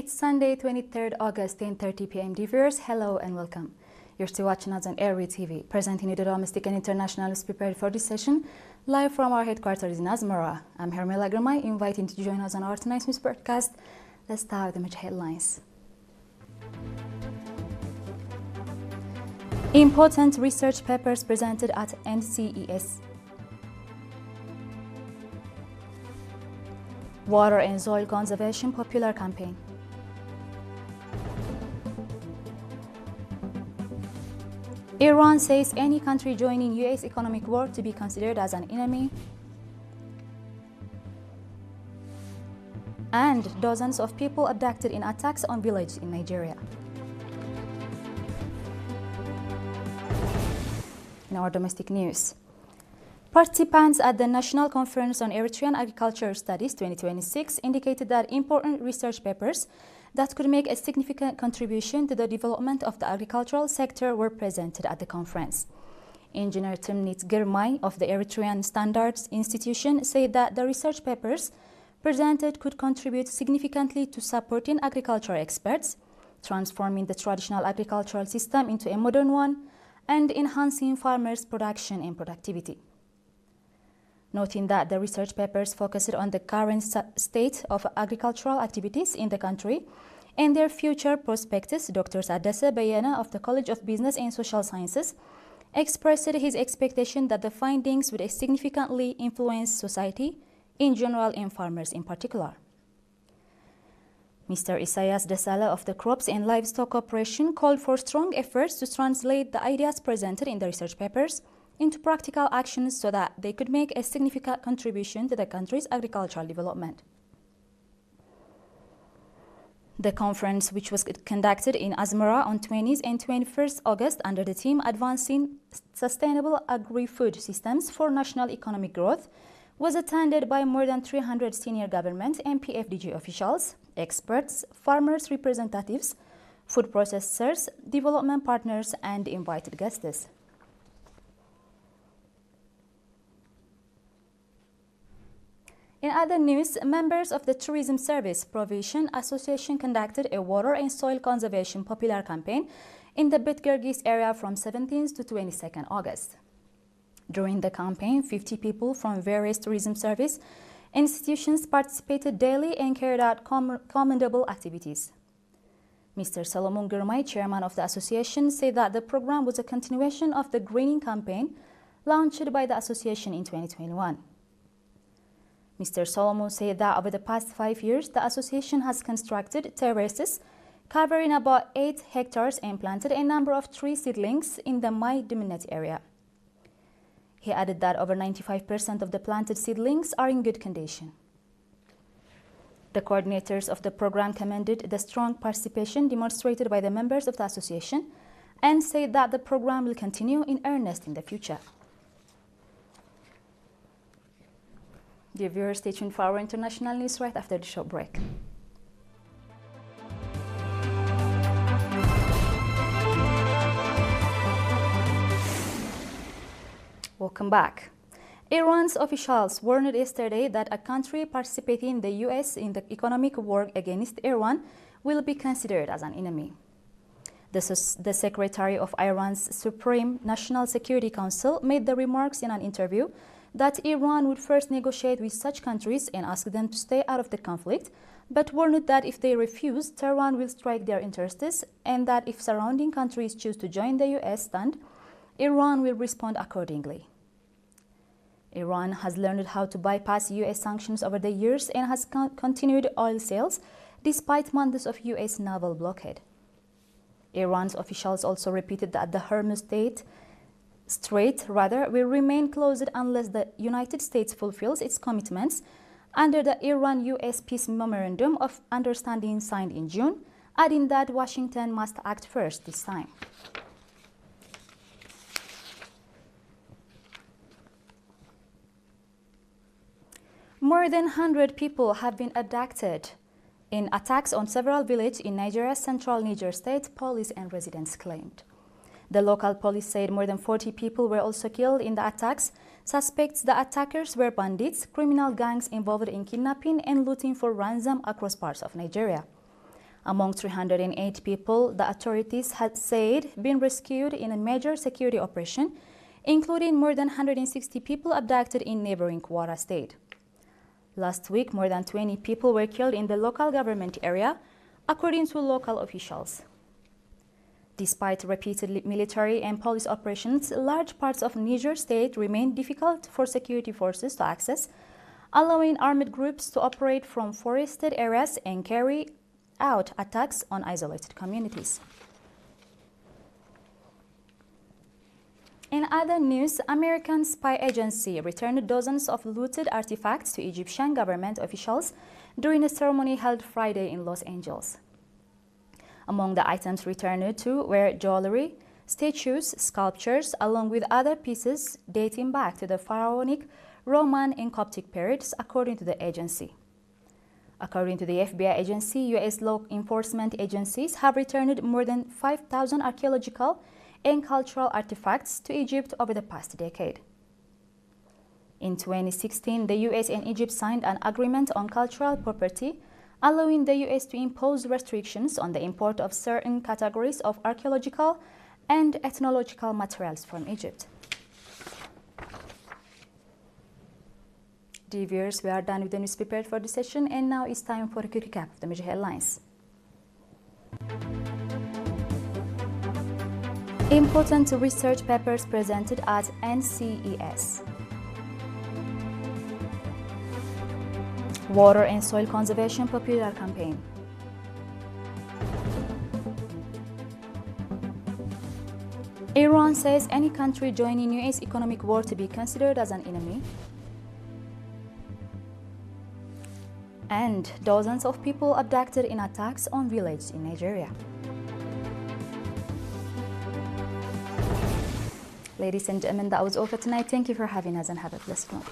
It's Sunday, 23rd August, 10:30 p.m. Viewers, hello and welcome. You're still watching us on ERi-TV, presenting you the domestic and international news prepared for this session, live from our headquarters in Asmara. I'm Hermela Gramay, inviting you to join us on our tonight's news broadcast. Let's start with the major headlines. Important research papers presented at NCES. Water and soil conservation popular campaign. Iran says any country joining U.S. economic war to be considered as an enemy. And dozens of people abducted in attacks on villages in Nigeria. In our domestic news, participants at the National Conference on Eritrean Agricultural Studies 2026 indicated that important research papers that could make a significant contribution to the development of the agricultural sector were presented at the conference. Engineer Timnit Girmay of the Eritrean Standards Institution said that the research papers presented could contribute significantly to supporting agricultural experts, transforming the traditional agricultural system into a modern one, and enhancing farmers' production and productivity. Noting that the research papers focused on the current state of agricultural activities in the country and their future prospects, Dr. Sadase Bayana of the College of Business and Social Sciences expressed his expectation that the findings would significantly influence society in general and farmers in particular. Mr. Isaias Desala of the Crops and Livestock Corporation called for strong efforts to translate the ideas presented in the research papers into practical actions so that they could make a significant contribution to the country's agricultural development. The conference, which was conducted in Asmara on 20th and 21st August under the theme Advancing Sustainable Agri-Food Systems for National Economic Growth, was attended by more than 300 senior government and PFDG officials, experts, farmers' representatives, food processors, development partners, and invited guests. In other news, members of the Tourism Service Provision Association conducted a water and soil conservation popular campaign in the Bitgergis area from 17th to 22nd August. During the campaign, 50 people from various tourism service institutions participated daily and carried out commendable activities. Mr. Solomon Girmay, chairman of the association, said that the program was a continuation of the greening campaign launched by the association in 2021. Mr. Solomon said that over the past 5 years, the association has constructed terraces covering about 8 hectares and planted a number of tree seedlings in the Mai Diminat area. He added that over 95% of the planted seedlings are in good condition. The coordinators of the program commended the strong participation demonstrated by the members of the association and said that the program will continue in earnest in the future. Dear viewers, stay tuned for our international news right after the short break. Welcome back. Iran's officials warned yesterday that a country participating in the U.S. in the economic war against Iran will be considered as an enemy. The secretary of Iran's Supreme National Security Council made the remarks in an interview that Iran would first negotiate with such countries and ask them to stay out of the conflict, but warned that if they refuse, Tehran will strike their interests, and that if surrounding countries choose to join the U.S. stand, Iran will respond accordingly. Iran has learned how to bypass U.S. sanctions over the years and has continued oil sales despite months of U.S. naval blockade. Iran's officials also repeated that the Hormuz Strait will remain closed unless the United States fulfills its commitments under the Iran-U.S. Peace Memorandum of Understanding signed in June, adding that Washington must act first this time. More than 100 people have been abducted in attacks on several villages in Nigeria's central Niger state, police and residents claimed. The local police said more than 40 people were also killed in the attacks. Suspects the attackers were bandits, criminal gangs involved in kidnapping and looting for ransom across parts of Nigeria. Among 308 people, the authorities had said been rescued in a major security operation, including more than 160 people abducted in neighboring Kwara state. Last week, more than 20 people were killed in the local government area, according to local officials. Despite repeated military and police operations, large parts of Niger state remain difficult for security forces to access, allowing armed groups to operate from forested areas and carry out attacks on isolated communities. In other news, American spy agency returned dozens of looted artifacts to Egyptian government officials during a ceremony held Friday in Los Angeles. Among the items returned to were jewelry, statues, sculptures, along with other pieces dating back to the pharaonic, Roman, and Coptic periods, according to the agency. According to the FBI agency, U.S. law enforcement agencies have returned more than 5,000 archaeological and cultural artifacts to Egypt over the past decade. In 2016, the U.S. and Egypt signed an agreement on cultural property, allowing the U.S. to impose restrictions on the import of certain categories of archaeological and ethnological materials from Egypt. Dear viewers, we are done with the news prepared for this session, and now it's time for a quick recap of the major headlines. Important research papers presented at NCES. Water and soil conservation popular campaign. Iran says any country joining U.S. economic war to be considered as an enemy. And dozens of people abducted in attacks on villages in Nigeria. Ladies and gentlemen, that was all for tonight. Thank you for having us and have a blessed one.